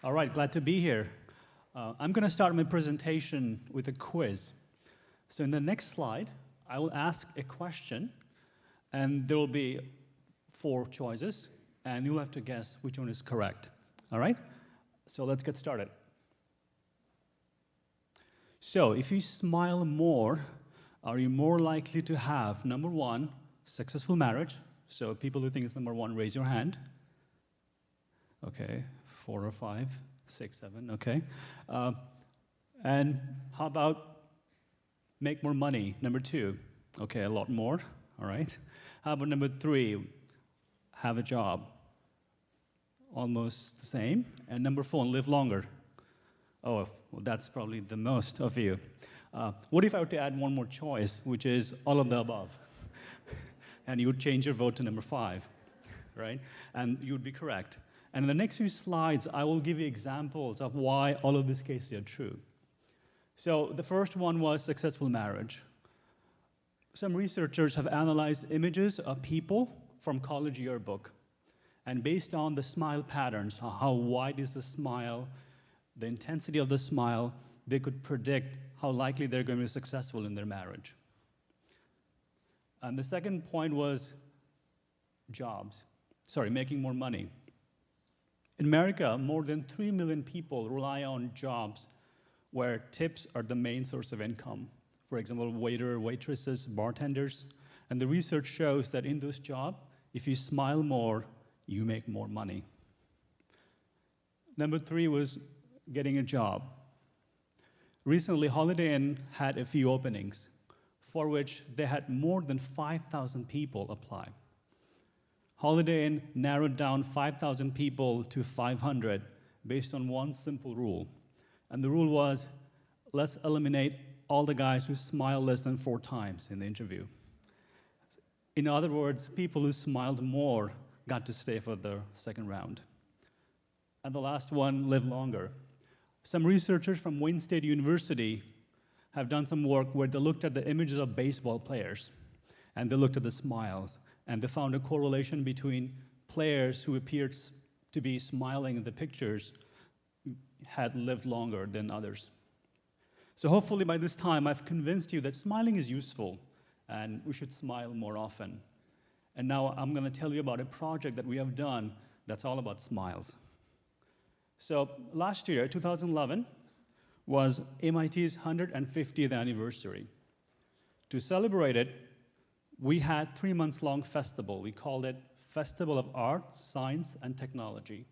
All right, glad to be here. I'm going to start my presentation with a quiz. So in the next slide, I will ask a question, and there will be 4 choices, and you'll have to guess which one is correct. All right? So let's get started. So if you smile more, are you more likely to have, number 1, successful marriage? So people who think it's number 1, raise your hand. Okay, 4 or 5, 6, 7, okay. And how about make more money, number 2? Okay, a lot more, all right. How about number 3, have a job? Almost the same. And number 4, live longer. Oh, well, that's probably the most of you. What if I were to add one more choice, which is all of the above? And you would change your vote to number 5, right? And you would be correct. And in the next few slides, I will give you examples of why all of these cases are true. So the first one was successful marriage. Some researchers have analyzed images of people from college yearbook. And based on the smile patterns, how wide is the smile, the intensity of the smile, they could predict how likely they're going to be successful in their marriage. And the second point was making more money. In America, more than 3 million people rely on jobs where tips are the main source of income. For example, waiter, waitresses, bartenders. And the research shows that in those jobs, if you smile more, you make more money. Number 3 was getting a job. Recently, Holiday Inn had a few openings for which they had more than 5,000 people apply. Holiday Inn narrowed down 5,000 people to 500 based on one simple rule. And the rule was, let's eliminate all the guys who smile less than 4 times in the interview. In other words, people who smiled more got to stay for the second round. And the last one, live longer. Some researchers from Wayne State University have done some work where they looked at the images of baseball players, and they looked at the smiles, and they found a correlation between players who appeared to be smiling in the pictures had lived longer than others. So hopefully by this time, I've convinced you that smiling is useful, and we should smile more often. And now I'm going to tell you about a project that we have done that's all about smiles. So last year, 2011, was MIT's 150th anniversary. To celebrate it, we had 3 months-long festival. We called it Festival of Art, Science, and Technology,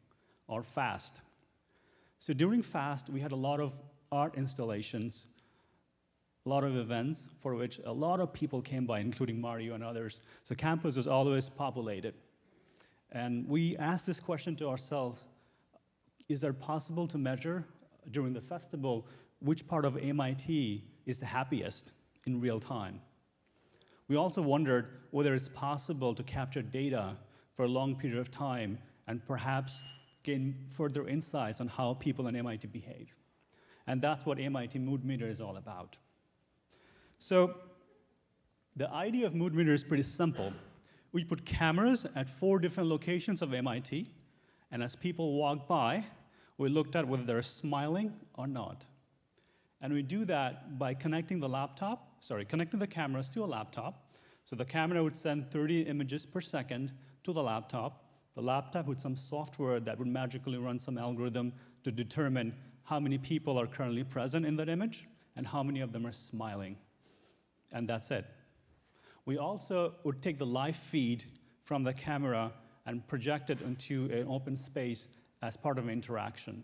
or FAST. So during FAST, we had a lot of art installations, a lot of events for which a lot of people came by, including Mario and others. So campus was always populated. And we asked this question to ourselves, is it possible to measure during the festival which part of MIT is the happiest in real time? We also wondered whether it's possible to capture data for a long period of time and perhaps gain further insights on how people in MIT behave. And that's what MIT Mood Meter is all about. So the idea of Mood Meter is pretty simple. We put cameras at 4 different locations of MIT, and as people walk by, we looked at whether they're smiling or not. And we do that by connecting the cameras to a laptop. So the camera would send 30 images per second to the laptop. The laptop with some software that would magically run some algorithm to determine how many people are currently present in that image and how many of them are smiling. And that's it. We also would take the live feed from the camera and project it into an open space as part of an interaction.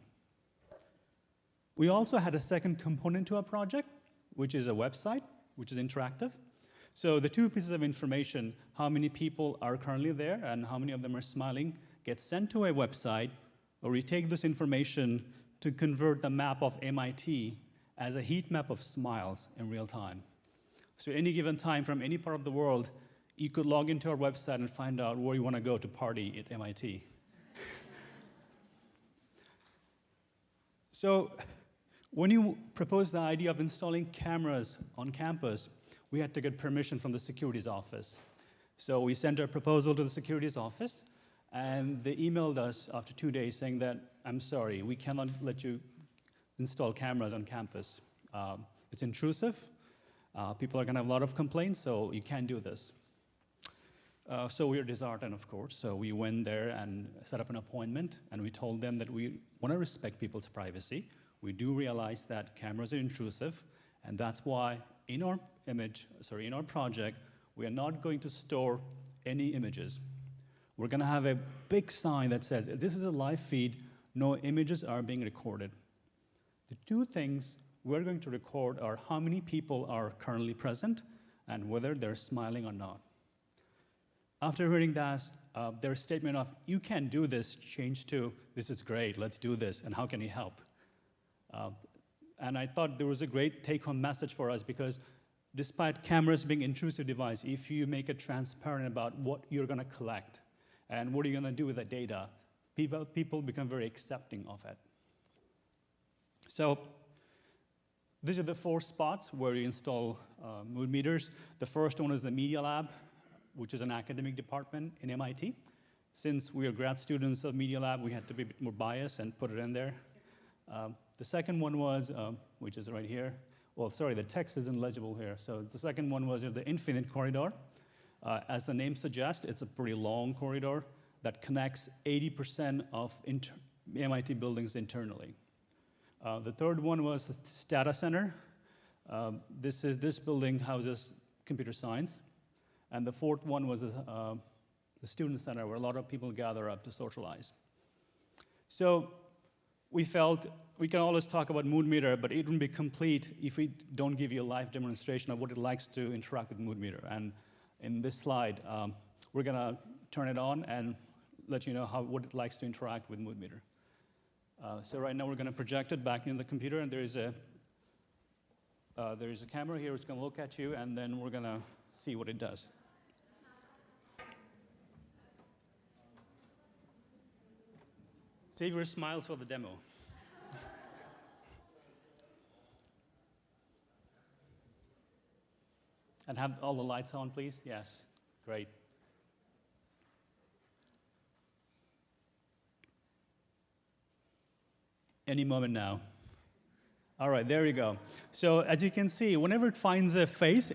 We also had a second component to our project, which is a website, which is interactive. So the 2 pieces of information, how many people are currently there and how many of them are smiling, get sent to a website, where we take this information to convert the map of MIT as a heat map of smiles in real time. So at any given time from any part of the world, you could log into our website and find out where you want to go to party at MIT. So when you proposed the idea of installing cameras on campus, we had to get permission from the securities office. So we sent our proposal to the securities office, and they emailed us after 2 days saying that I'm sorry, we cannot let you install cameras on campus. It's intrusive. People are going to have a lot of complaints, so you can't do this. So we were disheartened, of course. So we went there and set up an appointment, and we told them that we want to respect people's privacy. We do realize that cameras are intrusive, and that's why in our project, we are not going to store any images. We're going to have a big sign that says, this is a live feed, no images are being recorded. The two things we're going to record are how many people are currently present and whether they're smiling or not. After hearing that, their statement of, you can do this, changed to, this is great, let's do this, and how can you help? And I thought there was a great take-home message for us, because despite cameras being intrusive device, if you make it transparent about what you're going to collect and what are you going to do with that data, people become very accepting of it. So these are the 4 spots where you install mood meters. The first one is the Media Lab, which is an academic department in MIT. Since we are grad students of Media Lab, we had to be a bit more biased and put it in there. The second one was, which is right here. Well, sorry, the text isn't legible here. So the second one was the Infinite Corridor. As the name suggests, it's a pretty long corridor that connects 80% of MIT buildings internally. The third one was the Data Center. This building houses computer science. And the fourth one was the Student Center, where a lot of people gather up to socialize. So we felt we can always talk about Mood Meter, but it wouldn't be complete if we don't give you a live demonstration of what it likes to interact with Mood Meter. And in this slide, we're going to turn it on and let you know what it likes to interact with Mood Meter. So right now we're going to project it back into the computer, and there is a camera here. It's going to look at you, and then we're going to see what it does. Save your smiles for the demo. And have all the lights on, please? Yes, great. Any moment now. All right, there you go. So as you can see, whenever it finds a face,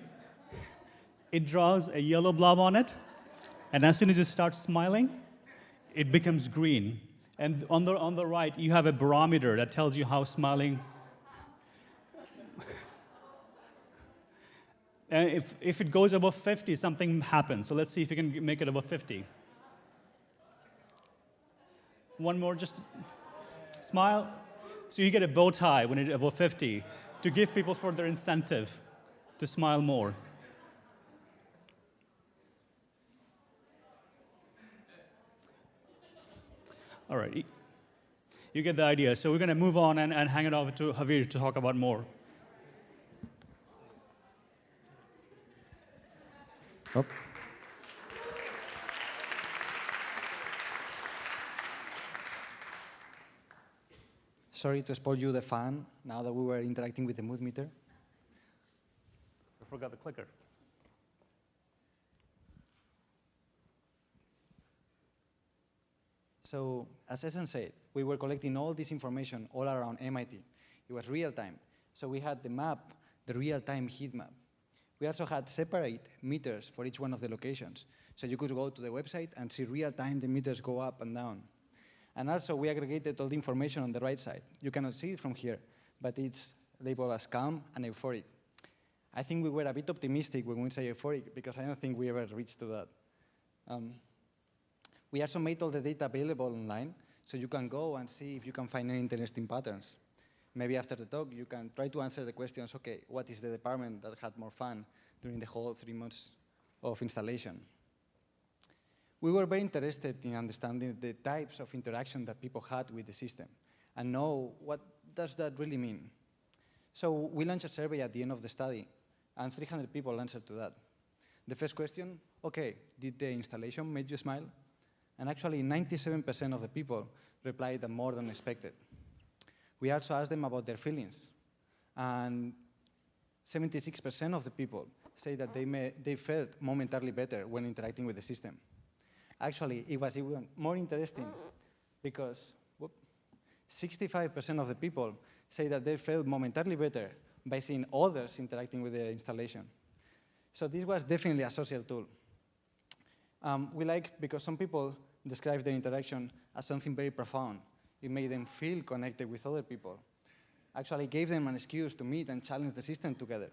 it draws a yellow blob on it. And as soon as it starts smiling, it becomes green. And on the right, you have a barometer that tells you how smiling. And if it goes above 50, something happens. So let's see if you can make it above 50. One more, just smile. So you get a bow tie when it's above 50 to give people further incentive to smile more. All right, you get the idea. So we're going to move on and hang it over to Javier to talk about more. Oh. Sorry to spoil you the fun now that we were interacting with the mood meter. I forgot the clicker. So, as Ehsan said, we were collecting all this information all around MIT. It was real time. So we had the map, the real-time heat map. We also had separate meters for each one of the locations. So you could go to the website and see real-time the meters go up and down. And also, we aggregated all the information on the right side. You cannot see it from here, but it's labeled as calm and euphoric. I think we were a bit optimistic when we say euphoric, because I don't think we ever reached to that. We also made all the data available online, so you can go and see if you can find any interesting patterns. Maybe after the talk, you can try to answer the questions, okay, what is the department that had more fun during the whole 3 months of installation? We were very interested in understanding the types of interaction that people had with the system and know what does that really mean. So we launched a survey at the end of the study, and 300 people answered to that. The first question, okay, did the installation make you smile? And actually, 97% of the people replied that more than expected. We also asked them about their feelings, and 76% of the people say that they felt momentarily better when interacting with the system. Actually, it was even more interesting because 65% of the people say that they felt momentarily better by seeing others interacting with the installation. So this was definitely a social tool. We like, because some people describe their interaction as something very profound. It made them feel connected with other people. Actually gave them an excuse to meet and challenge the system together.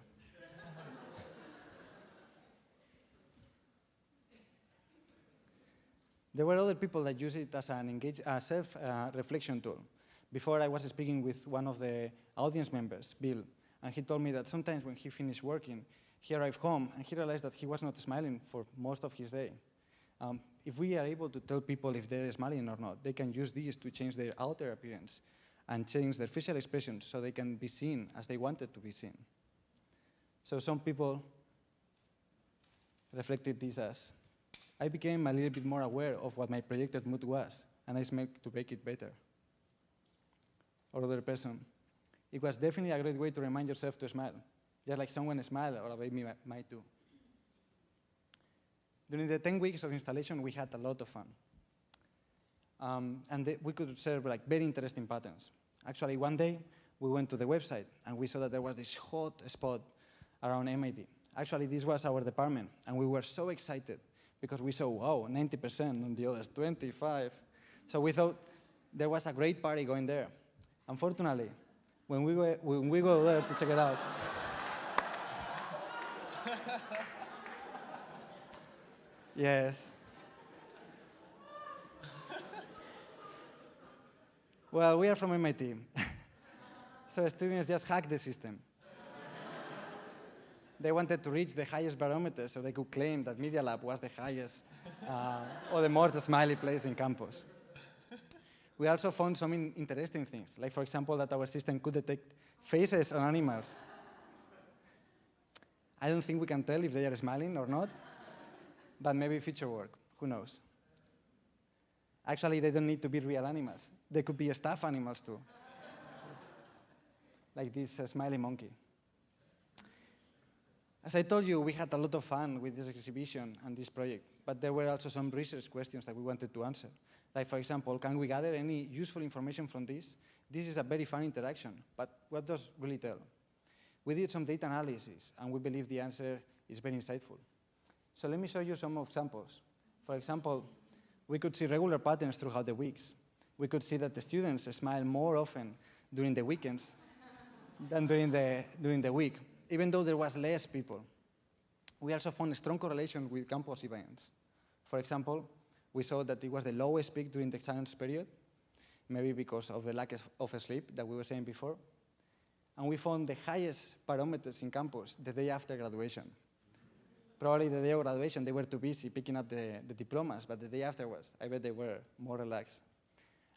There were other people that use it as an self-reflection tool. Before, I was speaking with one of the audience members, Bill, and he told me that sometimes when he finished working, he arrived home and he realized that he was not smiling for most of his day. If we are able to tell people if they're smiling or not, they can use these to change their outer appearance and change their facial expressions so they can be seen as they wanted to be seen. So some people reflected this as, I became a little bit more aware of what my projected mood was, and I smiled to make it better. Or other person, it was definitely a great way to remind yourself to smile, just like someone smiled or a baby might do. During the 10 weeks of installation, we had a lot of fun. And we could observe very interesting patterns. Actually, one day, we went to the website, and we saw that there was this hot spot around MIT. Actually, this was our department, and we were so excited because we saw, wow, 90%, and the others 25. So we thought there was a great party going there. Unfortunately, when we go there to check it out, yes. Well, we are from MIT. So students just hacked the system. They wanted to reach the highest barometer so they could claim that Media Lab was the highest or the most smiley place in campus. We also found some interesting things, like, for example, that our system could detect faces on animals. I don't think we can tell if they are smiling or not, but maybe future work, who knows? Actually, they don't need to be real animals. They could be stuffed animals, too, like this smiley monkey. As I told you, we had a lot of fun with this exhibition and this project, but there were also some research questions that we wanted to answer. Like, for example, can we gather any useful information from this? This is a very fun interaction, but what does really tell? We did some data analysis, and we believe the answer is very insightful. So let me show you some examples. For example, we could see regular patterns throughout the weeks. We could see that the students smile more often during the weekends than during the week, even though there was less people. We also found a strong correlation with campus events. For example, we saw that it was the lowest peak during the exams period, maybe because of the lack of sleep that we were saying before. And we found the highest parameters in campus the day after graduation. Probably the day of graduation, they were too busy picking up the diplomas, but the day afterwards, I bet they were more relaxed.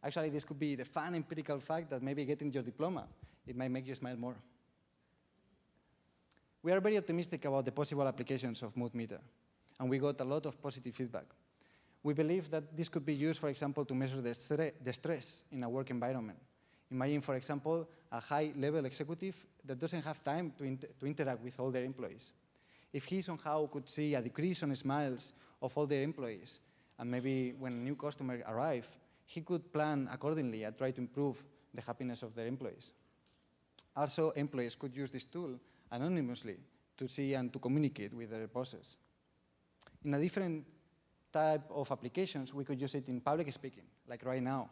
Actually, this could be the fun empirical fact that maybe getting your diploma, it might make you smile more. We are very optimistic about the possible applications of mood meter, and we got a lot of positive feedback. We believe that this could be used, for example, to measure the stress in a work environment. Imagine, for example, a high-level executive that doesn't have time to interact with all their employees. If he somehow could see a decrease on smiles of all their employees, and maybe when a new customer arrives, he could plan accordingly and try to improve the happiness of their employees. Also, employees could use this tool anonymously to see and to communicate with their bosses. In a different type of applications, we could use it in public speaking, like right now.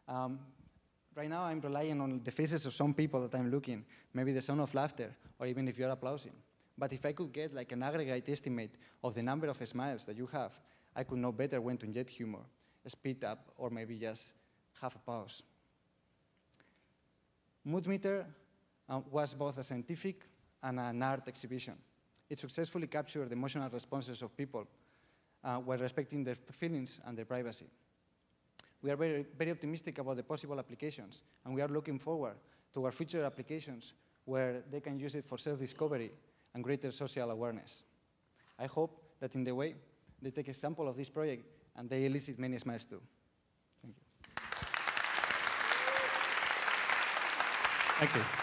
Right now, I'm relying on the faces of some people that I'm looking, maybe the sound of laughter, or even if you're applauding. But if I could get like an aggregate estimate of the number of smiles that you have, I could know better when to inject humor, speed up, or maybe just have a pause. Mood meter was both a scientific and an art exhibition. It successfully captured the emotional responses of people while respecting their feelings and their privacy. We are very, very optimistic about the possible applications, and we are looking forward to our future applications where they can use it for self-discovery and greater social awareness. I hope that in the way, they take example of this project and they elicit many smiles too. Thank you. Thank you.